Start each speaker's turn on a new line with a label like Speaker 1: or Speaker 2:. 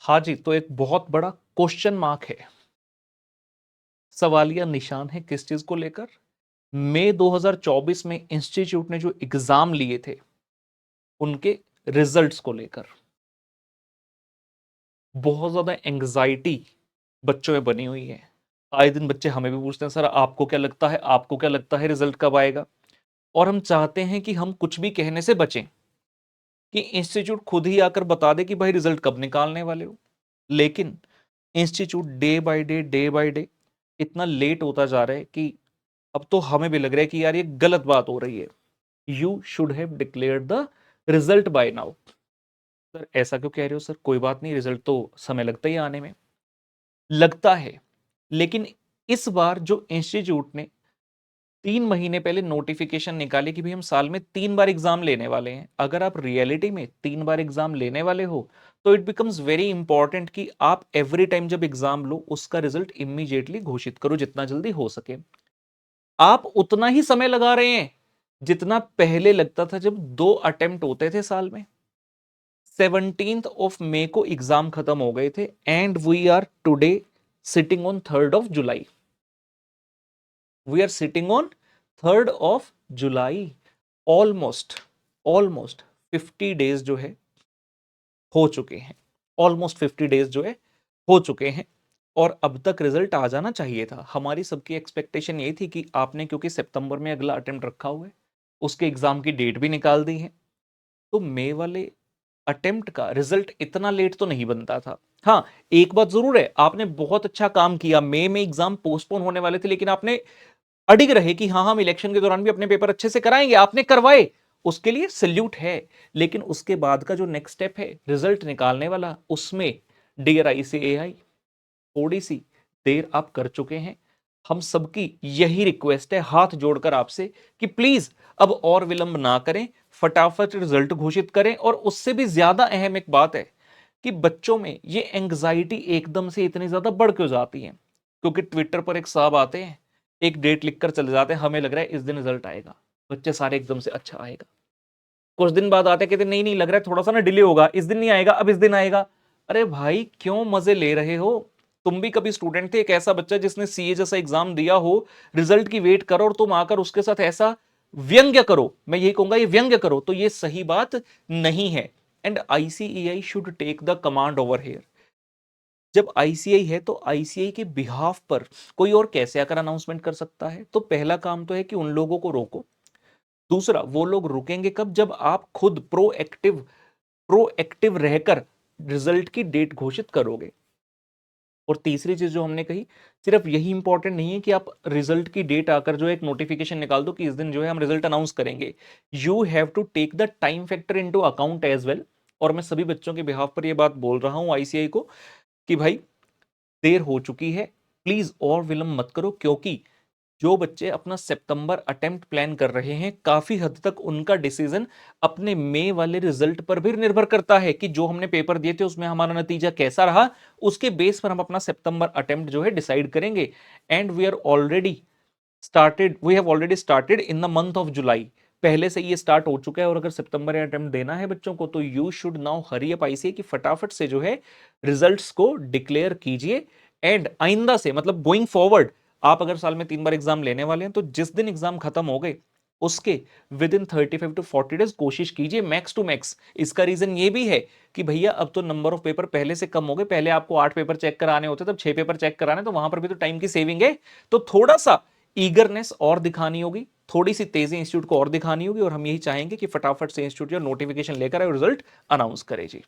Speaker 1: हाँ जी, तो एक बहुत बड़ा क्वेश्चन मार्क है, सवालिया निशान है किस चीज को लेकर? मई 2024 में इंस्टीट्यूट ने जो एग्जाम लिए थे उनके रिजल्ट्स को लेकर बहुत ज्यादा एंग्जाइटी बच्चों में बनी हुई है। आए दिन बच्चे हमें भी पूछते हैं, सर आपको क्या लगता है, आपको क्या लगता है रिजल्ट कब आएगा? और हम चाहते हैं कि हम कुछ भी कहने से बचें, कि इंस्टीट्यूट खुद ही आकर बता दे कि भाई रिजल्ट कब निकालने वाले हो। लेकिन इंस्टीट्यूट डे बाय डे इतना लेट होता जा रहा है कि अब तो हमें भी लग रहा है कि यार ये गलत बात हो रही है। You should have declared the result by now. Sir ऐसा क्यों कह रहे हो सर? कोई बात नहीं, रिजल्ट तो समय लगता ही आने में, लगता है। लेकिन इस बार जो इंस्टीट्यूट ने 3 महीने पहले नोटिफिकेशन निकाली कि भाई हम साल में 3 बार एग्जाम लेने वाले हैं, अगर आप रियलिटी में 3 बार एग्जाम लेने वाले हो तो इट बिकम्स वेरी इंपॉर्टेंट कि आप एवरी टाइम जब एग्जाम लो उसका रिजल्ट इमीडिएटली घोषित करो जितना जल्दी हो सके। आप उतना ही समय लगा रहे हैं जितना पहले लगता था जब 2 अटेम्प्ट होते थे साल में। 17 मई को एग्जाम खत्म हो गए थे and we are today sitting on 3 July. We are sitting on 3 July. Almost almost 50 days जो है हो चुके हैं। ऑलमोस्ट 50 डेज जो है हो चुके हैं और अब तक रिजल्ट आ जाना चाहिए था। हमारी सबकी एक्सपेक्टेशन ये थी कि आपने क्योंकि सितंबर में अगला अटेम्प्ट रखा हुआ है, उसके एग्जाम की डेट भी निकाल दी है, तो मई वाले अटेम्प्ट का रिजल्ट इतना लेट तो नहीं बनता था। हाँ, एक बात जरूर है, आपने बहुत अच्छा काम किया। मई में एग्जाम पोस्टपोन होने वाले थे लेकिन आपने अडिग रहे कि हाँ हम इलेक्शन के दौरान भी अपने पेपर अच्छे से कराएंगे, आपने करवाए, उसके लिए सल्यूट है। लेकिन उसके बाद का जो नेक्स्ट स्टेप है रिजल्ट निकालने वाला, उसमें डियर ICAI थोड़ी सी देर आप कर चुके हैं। हम सबकी यही रिक्वेस्ट है हाथ जोड़कर आपसे कि प्लीज अब और विलंब ना करें, फटाफट रिजल्ट घोषित करें। और उससे भी ज्यादा अहम एक बात है कि बच्चों में ये एंग्जाइटी एकदम से इतनी ज्यादा बढ़ क्यों जाती है? क्योंकि ट्विटर पर एक साहब आते हैं, एक डेट लिखकर चले जाते हैं, हमें लग रहा है इस दिन रिजल्ट आएगा, बच्चे सारे एकदम से अच्छा आएगा। कुछ दिन बाद आते कहते नहीं नहीं लग रहा है थोड़ा सा ना डिले होगा, इस दिन नहीं आएगा, अब इस दिन आएगा। अरे भाई क्यों मजे ले रहे हो? तुम भी कभी स्टूडेंट थे, एक ऐसा बच्चा जिसने CA जैसा एग्जाम दिया हो, रिजल्ट की वेट करो और तुम आकर उसके साथ ऐसा व्यंग्य करो, मैं यही कहूंगा ये व्यंग्य करो, तो ये सही बात नहीं है। And ICAI should take the command over here. जब ICAI है तो ICAI के बिहाफ पर कोई और कैसे आकर अनाउंसमेंट कर सकता है? तो पहला काम तो है कि उन लोगों को रोको। दूसरा, वो लोग रुकेंगे कब? जब आप खुद प्रोएक्टिव रहकर रिजल्ट की डेट घोषित करोगे। और तीसरी चीज जो हमने कही, सिर्फ यही इंपॉर्टेंट नहीं है कि आप रिजल्ट की डेट आकर जो है एक नोटिफिकेशन निकाल दो कि इस दिन जो है हम रिजल्ट अनाउंस करेंगे। You have to take the time factor into account as well. और मैं सभी बच्चों के बिहाफ पर यह बात बोल रहा हूं ICAI को कि भाई देर हो चुकी है, प्लीज और विलंब मत करो। क्योंकि जो बच्चे अपना सितंबर अटेम्प्ट प्लान कर रहे हैं, काफी हद तक उनका डिसीजन अपने मई वाले रिजल्ट पर भी निर्भर करता है कि जो हमने पेपर दिए थे उसमें हमारा नतीजा कैसा रहा, उसके बेस पर हम अपना सितंबर अटेम्प्ट जो है डिसाइड करेंगे। And we have already started in the month of July. पहले से ये स्टार्ट हो चुका है और अगर सितंबर में अटेम्प्ट देना है बच्चों को तो you should now hurry up ICAI कि फटाफट से जो है रिजल्ट्स को डिक्लेयर कीजिए। एंड आइंदा से मतलब गोइंग फॉरवर्ड, आप अगर साल में 3 बार एग्जाम लेने वाले हैं तो जिस दिन एग्जाम खत्म हो गए उसके विद इन 35 to 40 डेज कोशिश कीजिए मैक्स टू मैक्स। इसका रीजन ये भी है कि भैया अब तो नंबर ऑफ पेपर पहले से कम हो गए, पहले आपको 8 पेपर चेक कराने होते, तब 6 पेपर चेक कराने, तो वहां पर भी तो टाइम की सेविंग है। तो थोड़ा सा ईगरनेस और दिखानी होगी, थोड़ी सी तेजी इंस्टीट्यूट को और दिखानी होगी, और हम यही चाहेंगे कि फटाफट से इंस्टीट्यूट जो नोटिफिकेशन लेकर आए और रिजल्ट अनाउंस करे जी।